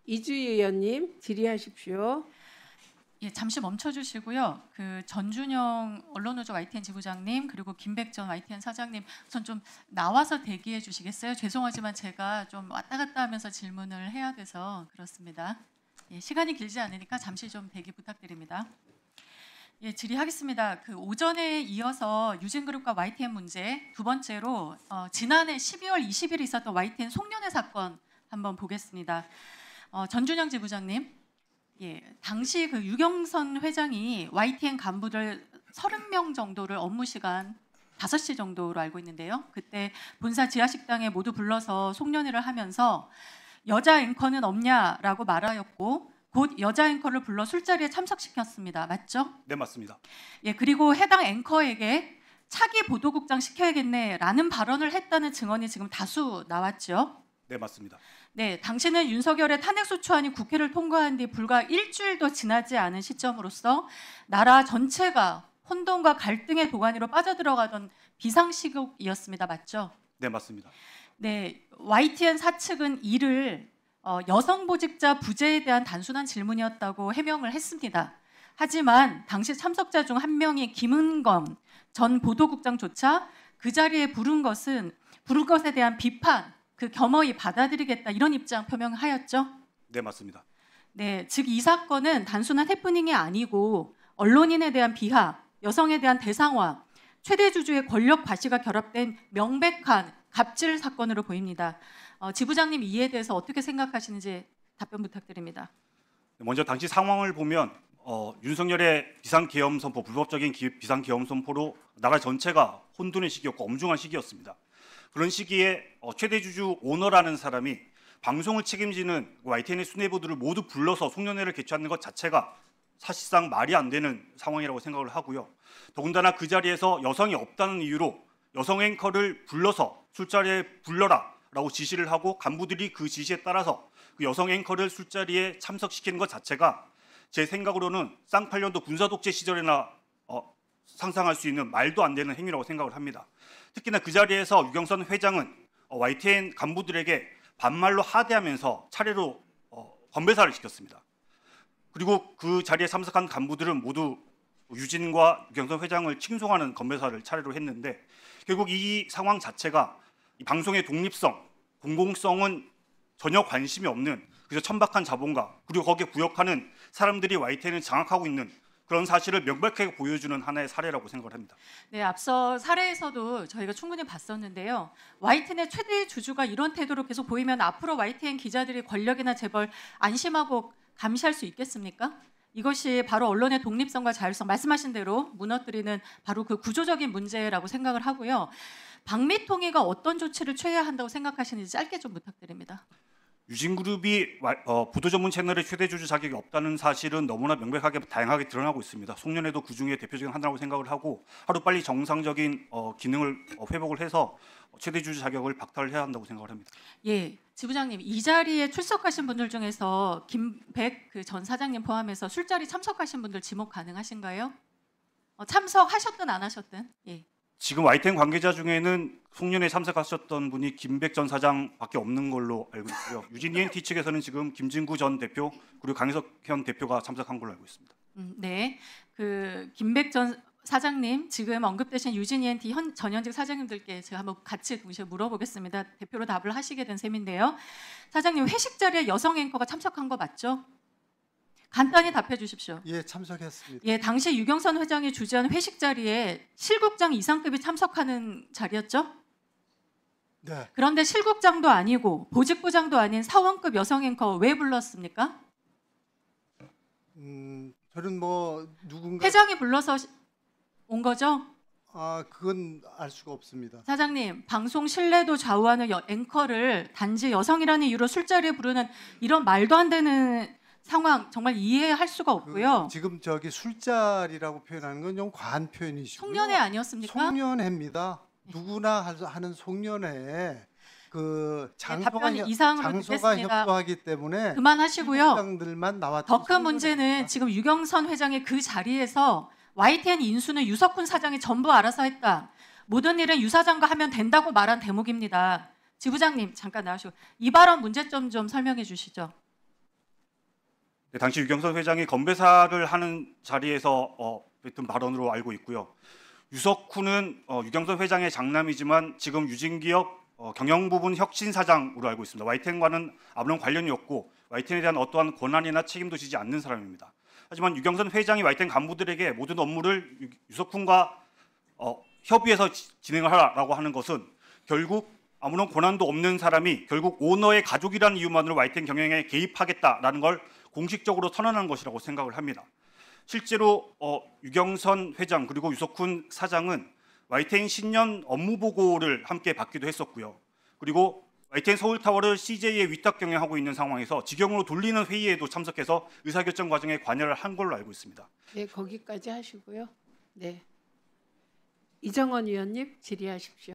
이주희 의원님 질의하십시오. 예, 잠시 멈춰주시고요. 그 전준영 언론노조 YTN 지부장님 그리고 김백전 YTN 사장님 우선 좀 나와서 대기해 주시겠어요? 죄송하지만 제가 좀 왔다 갔다 하면서 질문을 해야 돼서 그렇습니다. 예, 시간이 길지 않으니까 잠시 좀 대기 부탁드립니다. 예, 질의하겠습니다. 그 오전에 이어서 유진그룹과 YTN 문제, 두 번째로 지난해 12월 20일 있었던 YTN 송년회 사건 한번 보겠습니다. 전준영 지부장님, 예, 당시 그 유경선 회장이 YTN 간부들 30명 정도를 업무 시간 5시 정도로 알고 있는데요. 그때 본사 지하식당에 모두 불러서 송년회를 하면서 여자 앵커는 없냐라고 말하였고 곧 여자 앵커를 불러 술자리에 참석시켰습니다. 맞죠? 네, 맞습니다. 예, 그리고 해당 앵커에게 차기 보도국장 시켜야겠네라는 발언을 했다는 증언이 지금 다수 나왔죠. 네, 맞습니다. 네, 당시는 윤석열의 탄핵소추안이 국회를 통과한 뒤 불과 일주일도 지나지 않은 시점으로서 나라 전체가 혼돈과 갈등의 도가니로 빠져들어가던 비상시국이었습니다. 맞죠? 네, 맞습니다. 네, YTN 사측은 이를 여성 보직자 부재에 대한 단순한 질문이었다고 해명을 했습니다. 하지만 당시 참석자 중 한 명이 김은검 전 보도국장조차 그 자리에 부른 것에 대한 비판, 그 겸허히 받아들이겠다 이런 입장 표명하였죠. 네, 맞습니다. 네, 즉 이 사건은 단순한 해프닝이 아니고 언론인에 대한 비하, 여성에 대한 대상화, 최대 주주의 권력 과시가 결합된 명백한 갑질 사건으로 보입니다. 지부장님 이에 대해서 어떻게 생각하시는지 답변 부탁드립니다. 먼저 당시 상황을 보면 윤석열의 비상계엄 선포, 불법적인 비상계엄 선포로 나라 전체가 혼돈의 시기였고 엄중한 시기였습니다. 그런 시기에 최대 주주 오너라는 사람이 방송을 책임지는 YTN의 수뇌부들을 모두 불러서 송년회를 개최하는 것 자체가 사실상 말이 안 되는 상황이라고 생각을 하고요. 더군다나 그 자리에서 여성이 없다는 이유로 여성 앵커를 불러서 술자리에 불러라라고 지시를 하고 간부들이 그 지시에 따라서 그 여성 앵커를 술자리에 참석시키는 것 자체가 제 생각으로는 쌍팔년도 군사독재 시절에나 상상할 수 있는 말도 안 되는 행위라고 생각을 합니다. 특히나 그 자리에서 유경선 회장은 YTN 간부들에게 반말로 하대하면서 차례로 건배사를 시켰습니다. 그리고 그 자리에 참석한 간부들은 모두 유진과 유경선 회장을 칭송하는 건배사를 차례로 했는데 결국 이 상황 자체가 이 방송의 독립성, 공공성은 전혀 관심이 없는 그래서 천박한 자본가 그리고 거기에 부역하는 사람들이 YTN을 장악하고 있는 그런 사실을 명백하게 보여주는 하나의 사례라고 생각을 합니다. 네, 앞서 사례에서도 저희가 충분히 봤었는데요. YTN의 최대 주주가 이런 태도로 계속 보이면 앞으로 YTN 기자들이 권력이나 재벌 안심하고 감시할 수 있겠습니까? 이것이 바로 언론의 독립성과 자율성 말씀하신 대로 무너뜨리는 바로 그 구조적인 문제라고 생각을 하고요. 방미통일가 어떤 조치를 취해야 한다고 생각하시는지 짧게 좀 부탁드립니다. 유진그룹이 보도 전문 채널의 최대 주주 자격이 없다는 사실은 너무나 명백하게 다양하게 드러나고 있습니다. 송년회도 그 중에 대표적인 하나라고 생각을 하고 하루빨리 정상적인 기능을 회복을 해서 최대 주주 자격을 박탈해야 한다고 생각을 합니다. 예, 지부장님 이 자리에 출석하신 분들 중에서 김백 그 전 사장님 포함해서 술자리 참석하신 분들 지목 가능하신가요? 참석하셨든 안 하셨든. 예. 지금 YTN 관계자 중에는 송년회에 참석하셨던 분이 김백 전 사장밖에 없는 걸로 알고 있고요. 유진 ENT 측에서는 지금 김진구 전 대표 그리고 강혜석 현 대표가 참석한 걸로 알고 있습니다. 네, 그 김백 전 사장님 지금 언급되신 유진 ENT 전현직 사장님들께 제가 한번 같이 동시에 물어보겠습니다. 대표로 답을 하시게 된 셈인데요. 사장님 회식 자리에 여성 앵커가 참석한 거 맞죠? 간단히 답해 주십시오. 예, 참석했습니다. 예, 당시 유경선 회장이 주재한 회식 자리에 실국장 이상급이 참석하는 자리였죠? 네. 그런데 실국장도 아니고 보직부장도 아닌 사원급 여성 앵커 왜 불렀습니까? 저는 뭐 누군가 회장이 불러서 온 거죠? 그건 알 수가 없습니다. 사장님, 방송 신뢰도 좌우하는 앵커를 단지 여성이라는 이유로 술자리에 부르는 이런 말도 안 되는 상황 정말 이해할 수가 없고요. 지금 저기 술자리라고 표현하는 건 좀 과한 표현이시고요. 송년회 아니었습니까? 송년회입니다. 누구나 하는 송년회에 그 답변 이상으로 장소가 듣겠습니다. 협소하기 때문에 그만하시고요. 들만 나왔던 더 큰 문제는 지금 유경선 회장의 그 자리에서 YTN 인수는 유석훈 사장이 전부 알아서 했다. 모든 일은 유 사장과 하면 된다고 말한 대목입니다. 지부장님 잠깐 나오시고 이 발언 문제점 좀 설명해 주시죠. 네, 당시 유경선 회장이 건배사를 하는 자리에서 했던 발언으로 알고 있고요. 유석훈은 유경선 회장의 장남이지만 지금 유진기업 경영부분 혁신사장으로 알고 있습니다. YTN과는 아무런 관련이 없고 YTN에 대한 어떠한 권한이나 책임도 지지 않는 사람입니다. 하지만 유경선 회장이 YTN 간부들에게 모든 업무를 유석훈과 협의해서 진행을 하라고 하는 것은 결국 아무런 권한도 없는 사람이 결국 오너의 가족이라는 이유만으로 YTN 경영에 개입하겠다라는 걸 공식적으로 선언한 것이라고 생각을 합니다. 실제로 유경선 회장 그리고 유석훈 사장은 YTN 신년 업무 보고를 함께 받기도 했었고요. 그리고 YTN 서울타워를 CJ에 위탁 경영하고 있는 상황에서 직영으로 돌리는 회의에도 참석해서 의사결정 과정에 관여를 한 걸로 알고 있습니다. 네, 거기까지 하시고요. 네. 이정원 위원님 질의하십시오.